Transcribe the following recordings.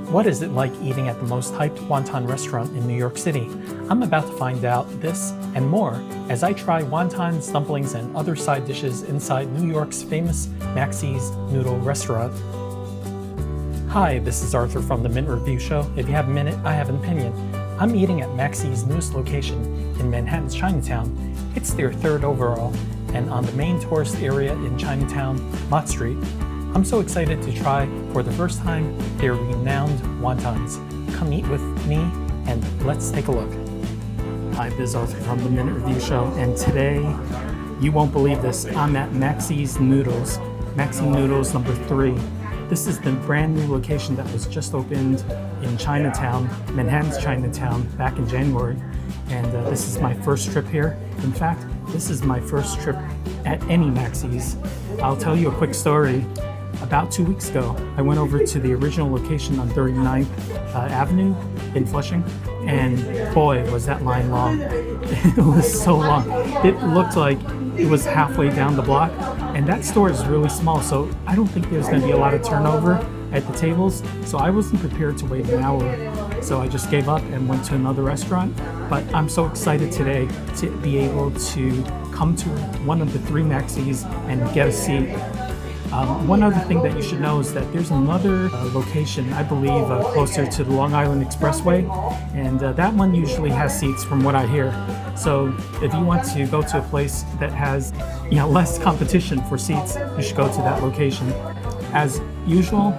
What is it like eating at the most hyped wonton restaurant in New York City? I'm about to find out this and more as I try wontons, dumplings, and other side dishes inside New York's famous Maxi's Noodle restaurant. Hi, this is Arthur from the Mint Review Show. If you have a minute, I have an opinion. I'm eating at Maxi's newest location in Manhattan's Chinatown. It's their third overall, and on the main tourist area in Chinatown, Mott Street. I'm so excited to try for the first time their renowned wontons. Come eat with me and let's take a look. Hi, this is Arthur from the Minute Review Show, and today, you won't believe this, I'm at Maxi's Noodles, Maxi Noodles number 3. This is the brand new location that was just opened in Chinatown, Manhattan's Chinatown, back in January. And this is my first trip here. In fact, this is my first trip at any Maxi's. I'll tell you a quick story. About 2 weeks ago, I went over to the original location on 39th Avenue in Flushing, and boy, was that line long. It was so long. It looked like it was halfway down the block, and that store is really small, so I don't think there's going to be a lot of turnover at the tables, so I wasn't prepared to wait an hour. So I just gave up and went to another restaurant, but I'm so excited today to be able to come to one of the 3 Maxis and get a seat. One other thing that you should know is that there's another location, I believe, closer to the Long Island Expressway, and that one usually has seats from what I hear. So if you want to go to a place that has less competition for seats, you should go to that location. As usual,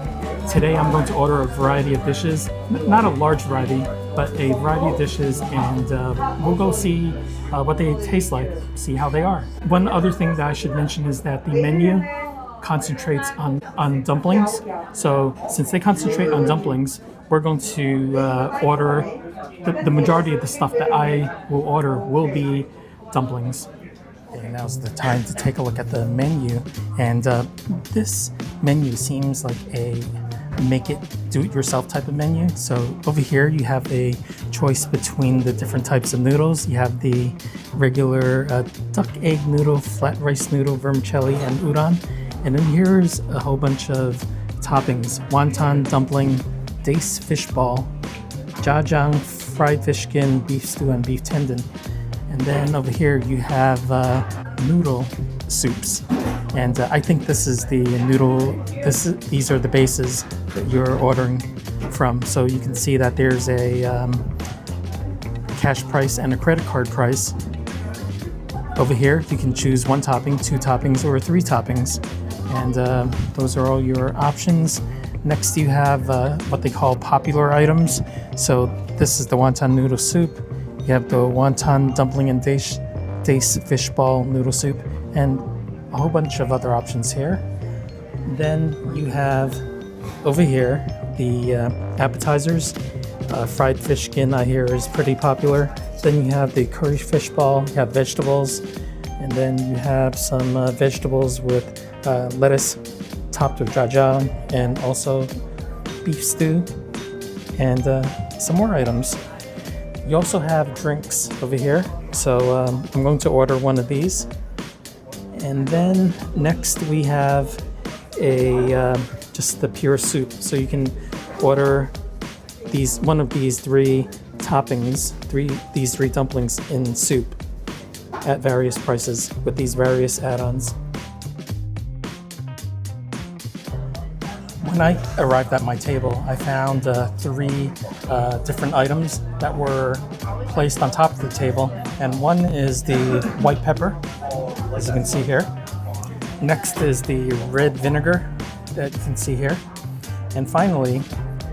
today I'm going to order a variety of dishes, not a large variety, but a variety of dishes, and we'll go see what they taste like, see how they are. One other thing that I should mention is that the menu concentrates on dumplings. So since they concentrate on dumplings, we're going to order the majority of the stuff that I will order will be dumplings. Okay, now's the time to take a look at the menu, and this menu seems like a make it do-it-yourself type of menu. So over here you have a choice between the different types of noodles. You have the regular duck egg noodle, flat rice noodle, vermicelli, and udon. And then here's a whole bunch of toppings: wonton, dumpling, dace fish ball, jajang, fried fish skin, beef stew, and beef tendon. And then over here you have noodle soups. And I think this is the noodle, these are the bases that you're ordering from. So you can see that there's a cash price and a credit card price. Over here you can choose 1 topping, 2 toppings, or 3 toppings. And those are all your options. Next you have what they call popular items. So this is the wonton noodle soup. You have the wonton dumpling and dace fish ball noodle soup, and a whole bunch of other options here. Then you have over here the appetizers. Fried fish skin, I hear, is pretty popular. Then you have the curry fish ball, you have vegetables, and then you have some vegetables with lettuce topped with jajang, and also beef stew, and some more items. You also have drinks over here, so I'm going to order one of these. And then next we have a just the pure soup, so you can order one of these 3 toppings, these 3 dumplings in soup at various prices with these various add-ons. When I arrived at my table, I found 3 different items that were placed on top of the table, and one is the white pepper, as you can see here. Next is the red vinegar that you can see here. And finally,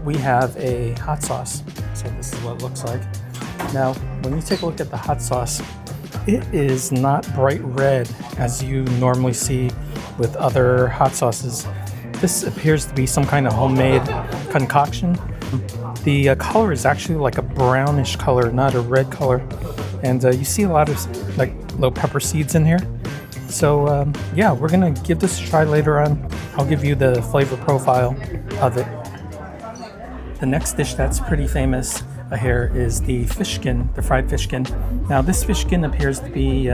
we have a hot sauce. So this is what it looks like. Now, when you take a look at the hot sauce, it is not bright red as you normally see with other hot sauces. This appears to be some kind of homemade concoction. The color is actually like a brownish color, not a red color. And you see a lot of like little pepper seeds in here. So yeah, we're gonna give this a try later on. I'll give you the flavor profile of it. The next dish that's pretty famous here is the fish skin, the fried fish skin. Now this fish skin appears to be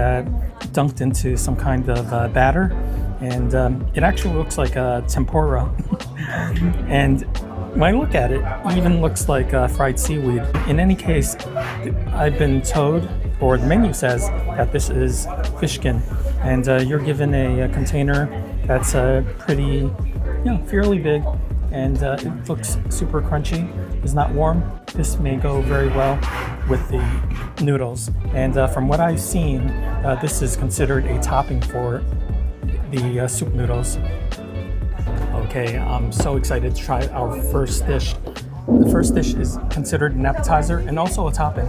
dunked into some kind of batter, and it actually looks like a tempura. And When I look at it, it even looks like fried seaweed. In any case, I've been told, or the menu says, that this is fish skin. And you're given a container that's pretty, fairly big, and it looks super crunchy. It's not warm. This may go very well with the noodles. And from what I've seen, this is considered a topping for the soup noodles. Okay, I'm so excited to try our first dish. The first dish is considered an appetizer and also a topping.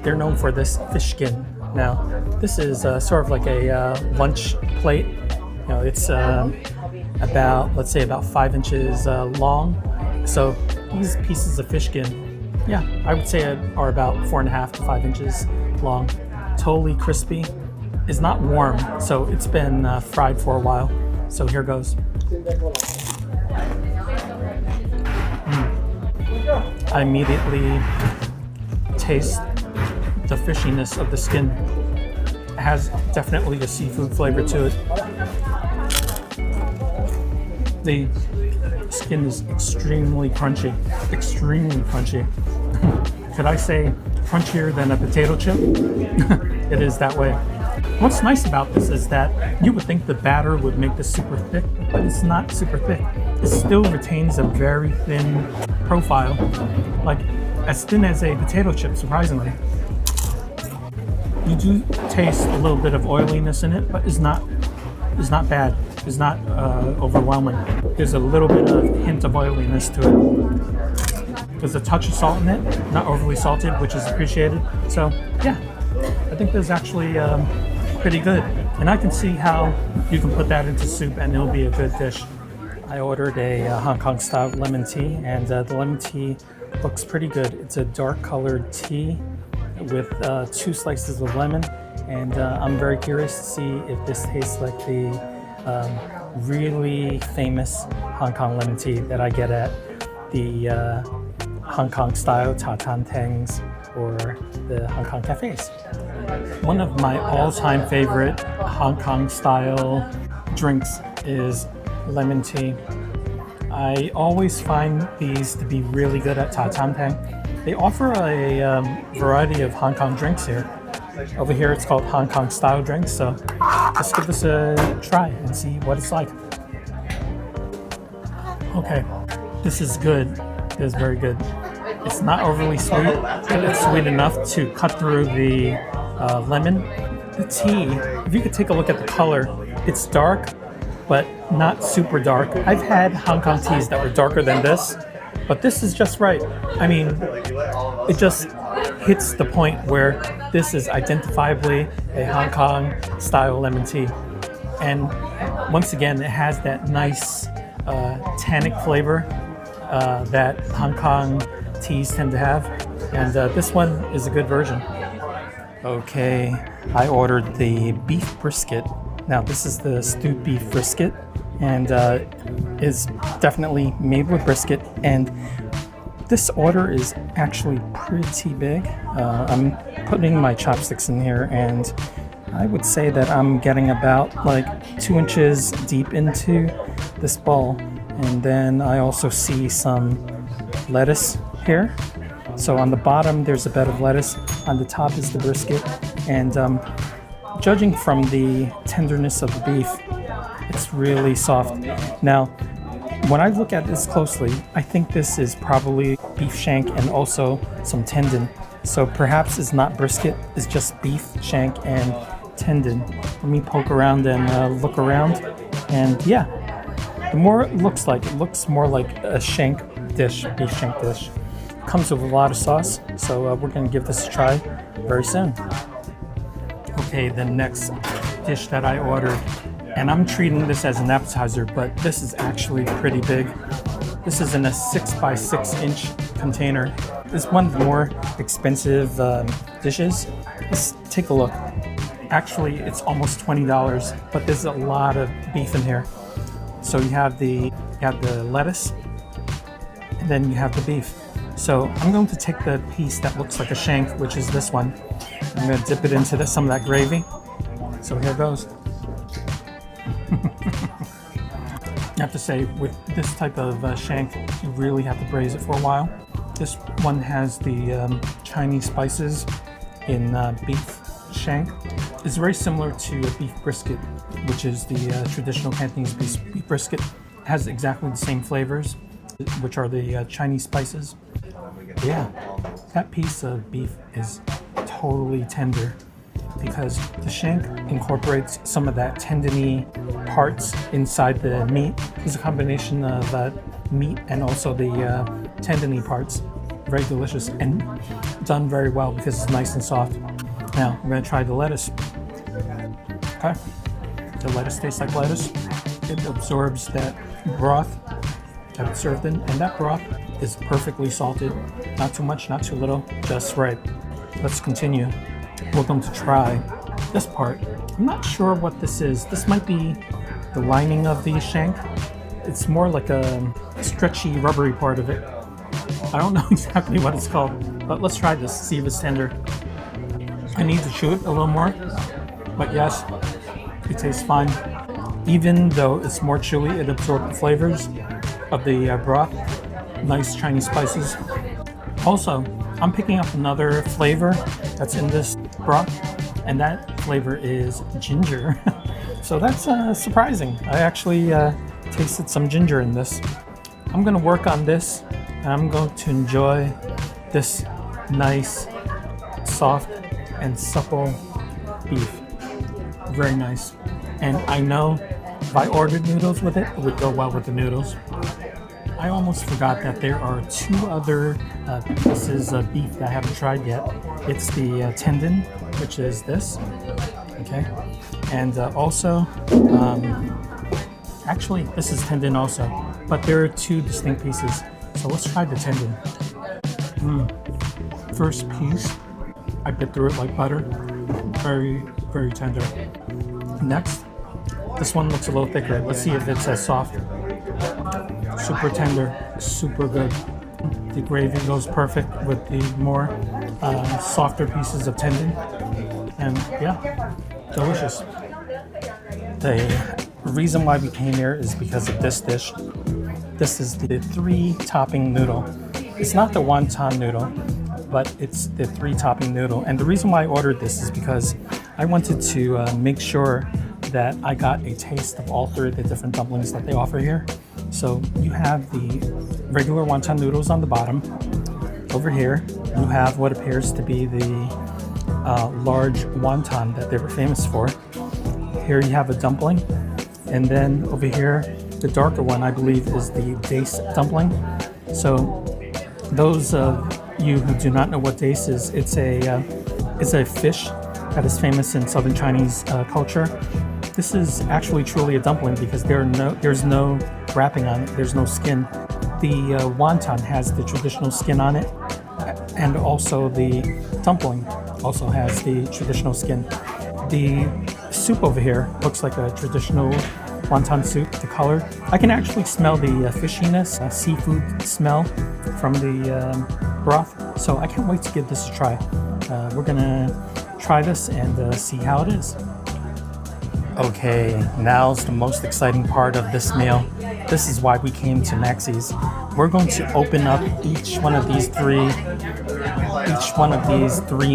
They're known for this fish skin. Now, this is sort of like a lunch plate. It's about, let's say, about 5 inches long. So these pieces of fish skin, I would say are about 4.5 to 5 inches long. Totally crispy. It's not warm, so it's been fried for a while. So here goes. I immediately taste the fishiness of the skin. It has definitely a seafood flavor to it. The skin is extremely crunchy, extremely crunchy. Could I say crunchier than a potato chip? It is that way. What's nice about this is that you would think the batter would make this super thick, but it's not super thick. It still retains a very thin profile, like as thin as a potato chip, surprisingly. You do taste a little bit of oiliness in it, but it's not bad. It's not overwhelming. There's a little bit of hint of oiliness to it. There's a touch of salt in it, not overly salted, which is appreciated. So yeah, I think this is actually pretty good. And I can see how you can put that into soup and it'll be a good dish. I ordered a Hong Kong style lemon tea, and the lemon tea looks pretty good. It's a dark colored tea with 2 slices of lemon, and I'm very curious to see if this tastes like the really famous Hong Kong lemon tea that I get at the Hong Kong style Ta Tan Tangs or the Hong Kong cafes. One of my all-time favorite Hong Kong style drinks is lemon tea. I always find these to be really good at Ta Tan Tang. They offer a variety of Hong Kong drinks here. Over here it's called Hong Kong style drinks, so let's give this a try and see what it's like. Okay, this is good. It is very good. It's not overly sweet, but it's sweet enough to cut through the lemon. The tea, if you could take a look at the color, it's dark, but not super dark. I've had Hong Kong teas that were darker than this, but this is just right. I mean, it just hits the point where this is identifiably a Hong Kong style lemon tea. And once again, it has that nice tannic flavor that Hong Kong teas tend to have. And this one is a good version. Okay, I ordered the beef brisket. Now this is the stewed beef brisket, and is definitely made with brisket. And this order is actually pretty big. I'm putting my chopsticks in here, and I would say that I'm getting about like 2 inches deep into this bowl. And then I also see some lettuce here. So on the bottom there's a bed of lettuce, on the top is the brisket, and judging from the tenderness of the beef, it's really soft. Now, when I look at this closely, I think this is probably beef shank and also some tendon. So perhaps it's not brisket, it's just beef shank and tendon. Let me poke around and look around, and yeah, the more it looks more like a shank dish, beef shank dish. Comes with a lot of sauce, so we're gonna give this a try very soon. Okay, the next dish that I ordered, and I'm treating this as an appetizer, but this is actually pretty big. This is in a 6x6 container. This is one of the more expensive dishes. Let's take a look. Actually, it's almost $20, but there's a lot of beef in here. So you have the lettuce, and then you have the beef. So I'm going to take the piece that looks like a shank, which is this one. I'm going to dip it into some of that gravy. So here goes. have to say, with this type of shank, you really have to braise it for a while. This one has the Chinese spices in beef shank. It's very similar to a beef brisket, which is the traditional Cantonese beef brisket. It has exactly the same flavors, which are the Chinese spices. Yeah, that piece of beef is totally tender because the shank incorporates some of that tendony parts inside the meat. It's a combination of meat and also the tendony parts. Very delicious and done very well because it's nice and soft. Now I'm going to try the lettuce. Okay, the lettuce tastes like lettuce. It absorbs that broth that it's served in, and that broth is perfectly salted. Not too much, not too little, just right. Let's continue. We're going to try this part. I'm not sure what this is. This might be the lining of the shank. It's more like a stretchy, rubbery part of it. I don't know exactly what it's called, but let's try this, see if it's tender. I need to chew it a little more, but yes, it tastes fine. Even though it's more chewy, it absorbed the flavors of the broth. Nice Chinese spices. Also, I'm picking up another flavor that's in this broth, and that flavor is ginger. So that's surprising. I actually tasted some ginger in this. I'm gonna work on this, and I'm going to enjoy this nice, soft, and supple beef. Very nice. And I know if I ordered noodles with it, it would go well with the noodles. I almost forgot that there are two other pieces of beef that I haven't tried yet. It's the tendon, which is this, okay? And also, actually, this is tendon also, but there are two distinct pieces. So let's try the tendon. First piece, I bit through it like butter. Very, very tender. Next, this one looks a little thicker. Let's see if it's as soft. Super tender, super good. The gravy goes perfect with the more softer pieces of tendon. And yeah, delicious. The reason why we came here is because of this dish. This is the 3-topping noodle. It's not the wonton noodle, but it's the 3-topping noodle. And the reason why I ordered this is because I wanted to make sure that I got a taste of all 3 of the different dumplings that they offer here. So you have the regular wonton noodles on the bottom. Over here, you have what appears to be the large wonton that they were famous for. Here you have a dumpling. And then over here, the darker one, I believe, is the dace dumpling. So those of you who do not know what dace is, it's a fish that is famous in Southern Chinese culture. This is actually truly a dumpling because there's no wrapping on it, there's no skin. The wonton has the traditional skin on it, and also the dumpling also has the traditional skin. The soup over here looks like a traditional wonton soup, the color. I can actually smell the fishiness, seafood smell from the broth, so I can't wait to give this a try. We're gonna try this and see how it is. Okay, now's the most exciting part of this meal. This is why we came to Maxi's. We're going to open up each one of these three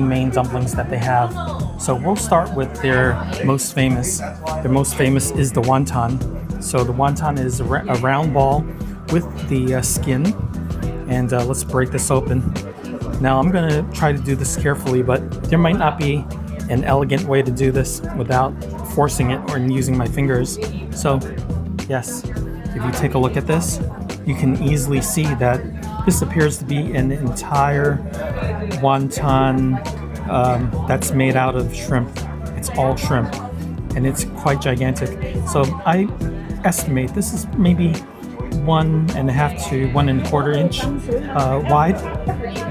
main dumplings that they have. So we'll start with their most famous. Their most famous is the wonton. So the wonton is a round ball with the skin. And let's break this open. Now I'm gonna try to do this carefully, but there might not be an elegant way to do this without forcing it or using my fingers. So yes, if you take a look at this, you can easily see that this appears to be an entire wonton that's made out of shrimp. It's all shrimp, and it's quite gigantic. So I estimate this is maybe 1.5 to 1.25 inch wide.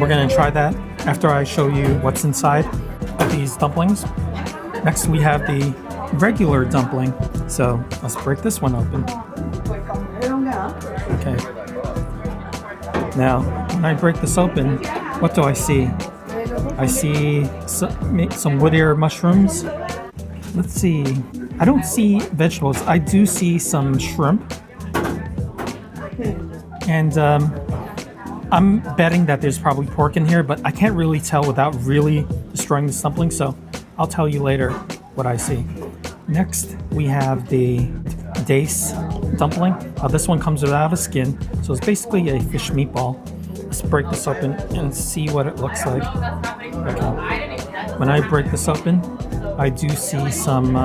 We're gonna try that after I show you what's inside of these dumplings. Next we have the regular dumpling. So let's break this one open. Okay. Now, when I break this open, what do I see? I see some wood ear mushrooms. Let's see. I don't see vegetables. I do see some shrimp. And I'm betting that there's probably pork in here, but I can't really tell without really destroying this dumpling, so I'll tell you later what I see. Next, we have the dace dumpling. This one comes without a skin, so it's basically a fish meatball. Let's break this open and see what it looks like. Okay. When I break this open, I do see some,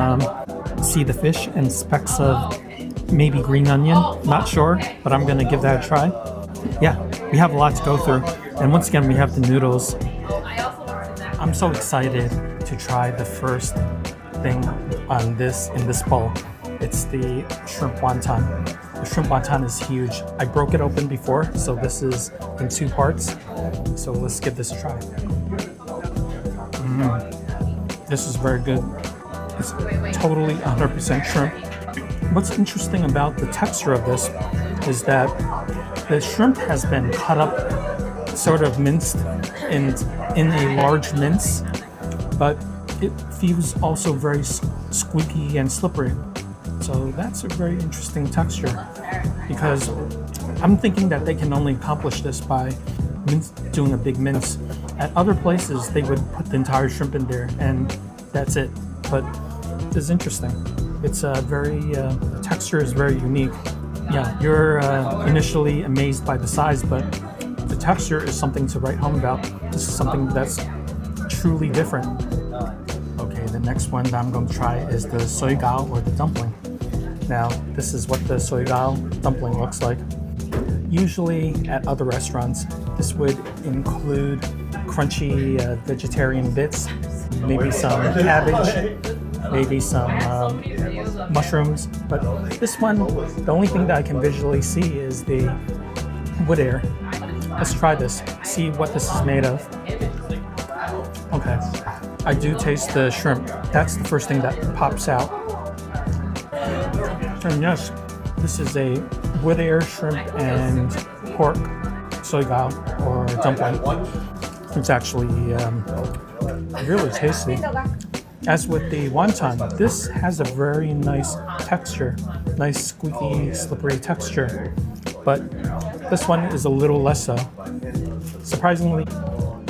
see the fish and specks of maybe green onion, not sure, but I'm gonna give that a try. Yeah, we have a lot to go through. And once again, we have the noodles. I'm so excited to try the first thing on this in this bowl. It's the shrimp wonton. The shrimp wonton is huge. I broke it open before, so this is in 2 parts. So let's give this a try. This is very good. It's totally 100% shrimp. What's interesting about the texture of this is that the shrimp has been cut up, sort of minced in a large mince, but it feels also very squeaky and slippery. So that's a very interesting texture, because I'm thinking that they can only accomplish this by doing a big mince. At other places, they would put the entire shrimp in there and that's it. But this is interesting. It's the texture is very unique. Yeah, you're initially amazed by the size, but the texture is something to write home about. This is something that's truly different. Okay, the next one that I'm going to try is the soy gao, or the dumpling. Now, this is what the soy gao dumpling looks like. Usually at other restaurants, this would include crunchy vegetarian bits, maybe some cabbage, maybe some mushrooms, but this one, the only thing that I can visually see is the wood air. Let's try this, see what this is made of. Okay, I do taste the shrimp. That's the first thing that pops out. And yes, this is a wood air shrimp and pork soy gao, or dumpling. It's actually really tasty. As with the wonton, this has a very nice texture, nice squeaky, slippery texture, but this one is a little less so. Surprisingly,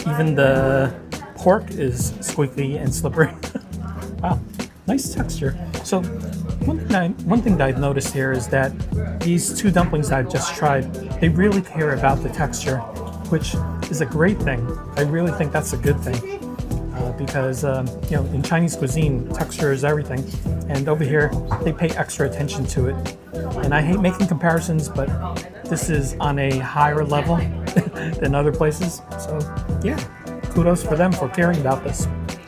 even the pork is squeaky and slippery. Wow, nice texture. So one thing that I've noticed here is that these 2 dumplings I've just tried, they really care about the texture, which is a great thing. I really think that's a good thing. Because you know, in Chinese cuisine, texture is everything, and over here they pay extra attention to it. And I hate making comparisons, but this is on a higher level than other places. So yeah, kudos for them for caring about this.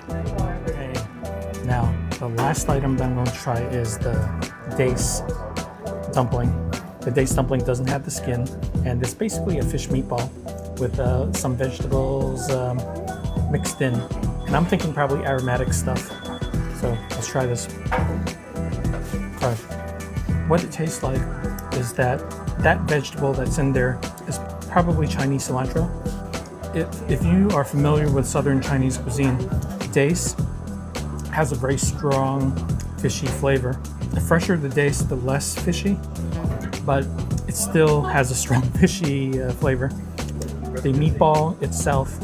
Okay. Now the last item that I'm going to try is the dace dumpling. The dace dumpling doesn't have the skin, and it's basically a fish meatball with some vegetables mixed in. And I'm thinking probably aromatic stuff. So let's try this. Okay. What it tastes like is that vegetable that's in there is probably Chinese cilantro. If you are familiar with Southern Chinese cuisine, dace has a very strong fishy flavor. The fresher the dace, the less fishy, but it still has a strong fishy flavor. The meatball itself,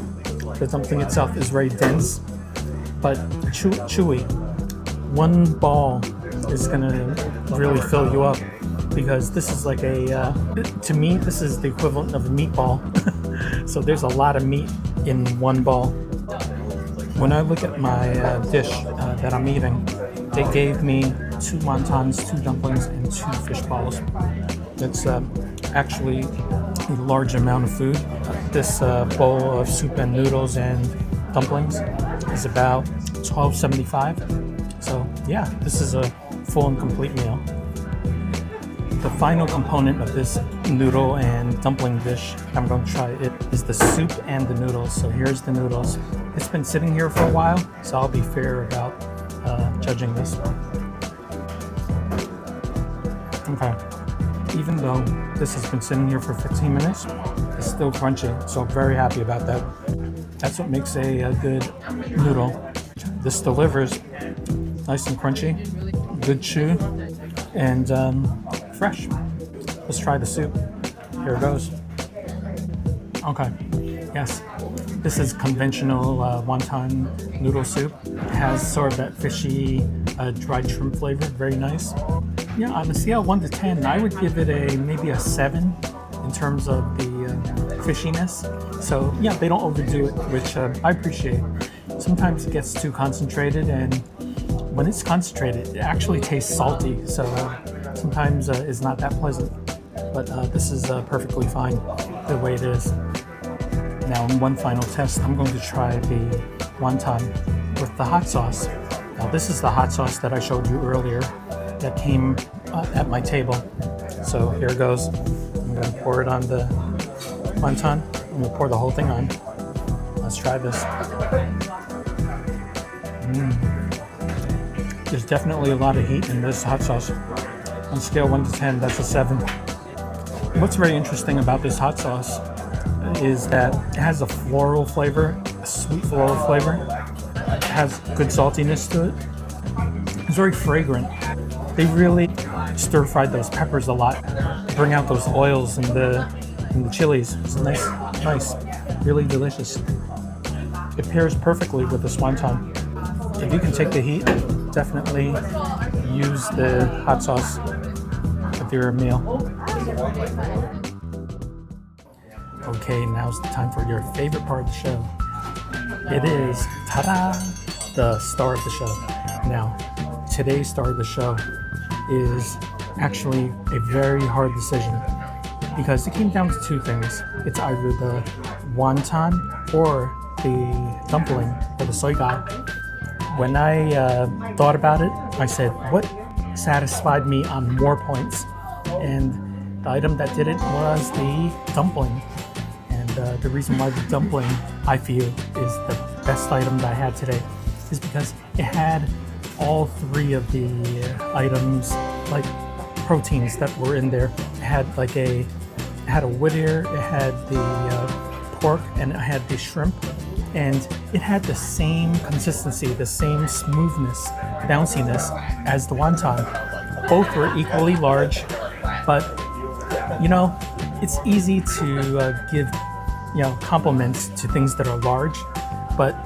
the dumpling itself, is very dense, but chewy. One ball is gonna really fill you up, because this is like to me, this is the equivalent of a meatball. So there's a lot of meat in one ball. When I look at my dish that I'm eating, they gave me 2 wontons, 2 dumplings, and 2 fish balls. It's actually a large amount of food. This bowl of soup and noodles and dumplings is about $12.75. So yeah, this is a full and complete meal. The final component of this noodle and dumpling dish I'm going to try it is the soup and the noodles. So here's the noodles. It's been sitting here for a while, so I'll be fair about judging this. Okay. Even though this has been sitting here for 15 minutes, it's still crunchy, so I'm very happy about that. That's what makes a good noodle. This delivers nice and crunchy, good chew, and fresh. Let's try the soup. here goes. Okay, yes, this is conventional wonton noodle soup. It has sort of that fishy dried shrimp flavor, very nice. Yeah, on a scale of 1 to 10, I would give it maybe a 7 in terms of the fishiness. So yeah, they don't overdo it, which I appreciate. Sometimes it gets too concentrated, and when it's concentrated, it actually tastes salty. So sometimes it's not that pleasant. But this is perfectly fine the way it is. Now, in one final test, I'm going to try the wonton with the hot sauce. Now, this is the hot sauce that I showed you earlier that came at my table. So here it goes. I'm going to pour it on the wonton. I'm going to pour the whole thing on. Let's try this. There's definitely a lot of heat in this hot sauce. On a scale of 1 to 10, that's a 7. What's very interesting about this hot sauce is that it has a floral flavor, a sweet floral flavor. It has good saltiness to it. It's very fragrant. They really stir-fried those peppers a lot to bring out those oils in the chilies. It's nice, really delicious. It pairs perfectly with this wonton. If you can take the heat, definitely use the hot sauce with your meal. Okay, now's the time for your favorite part of the show. It is, ta-da, the star of the show. Now, today's star of the show is actually a very hard decision because it came down to two things. It's either the wonton or the dumpling or the soiga. When I thought about it, I said, what satisfied me on more points? And the item that did it was the dumpling. And the reason why the dumpling, I feel, is the best item that I had today is because it had all three of the items, like proteins that were in there. It had it had a wood ear, it had the pork, and it had the shrimp. And it had the same consistency, the same smoothness, bounciness as the wonton. Both were equally large, but you know, it's easy to give compliments to things that are large, but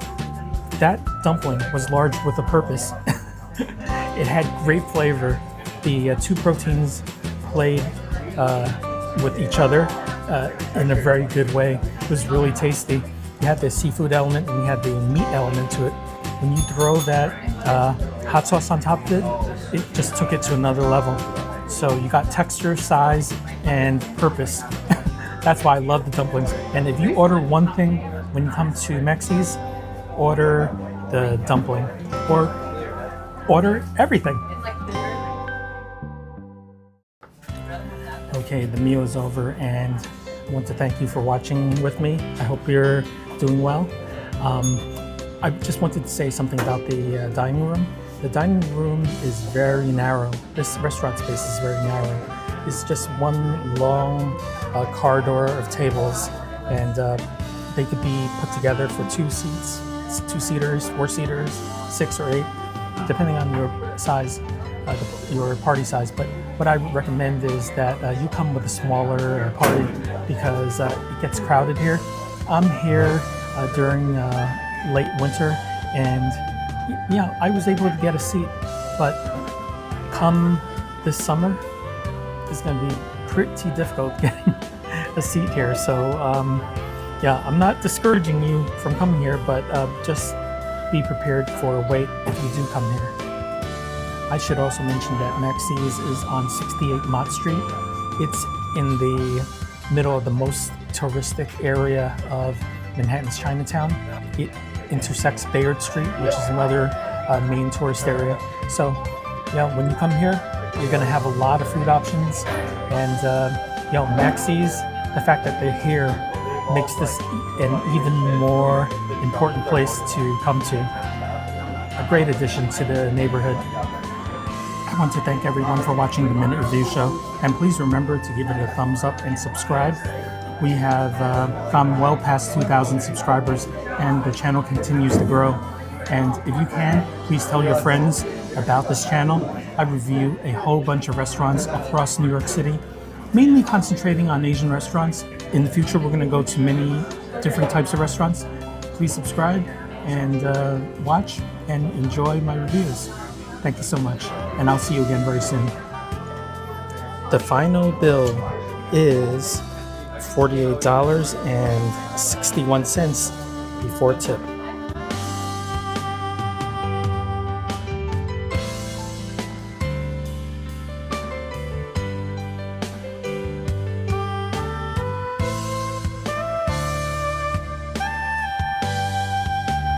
that dumpling was large with a purpose. It had great flavor. The two proteins played with each other in a very good way. It was really tasty. You had the seafood element and you had the meat element to it. When you throw that hot sauce on top of it, it just took it to another level. So you got texture, size, and purpose. That's why I love the dumplings. And if you order one thing when you come to Maxi's, order the dumpling or order everything. Okay, the meal is over and I want to thank you for watching with me. I hope you're doing well. I just wanted to say something about the dining room. The dining room is very narrow. This restaurant space is very narrow. It's just one long corridor of tables, and they could be put together for 2 seats, 2-seaters, 4-seaters, 6 or 8, depending on your size, your party size. But what I recommend is that you come with a smaller party because it gets crowded here. I'm here during late winter, and I was able to get a seat, but come this summer, it's going to be pretty difficult getting a seat here. So I'm not discouraging you from coming here, but just be prepared for a wait if you do come here. I should also mention that Maxi's is on 68 Mott Street. It's in the middle of the most touristic area of Manhattan's Chinatown. It intersects Bayard Street, which is another main tourist area. So when you come here, you're going to have a lot of food options, and Maxi's, the fact that they're here makes this an even more important place to come to. A great addition to the neighborhood. I want to thank everyone for watching the Minute Review Show, and please remember to give it a thumbs up and subscribe. We have gone well past 2,000 subscribers, and the channel continues to grow. And if you can, please tell your friends about this channel. I review a whole bunch of restaurants across New York City, mainly concentrating on Asian restaurants. In the future, we're going to go to many different types of restaurants. Please subscribe and watch and enjoy my reviews. Thank you so much, and I'll see you again very soon. The final bill is $48.61 before tip.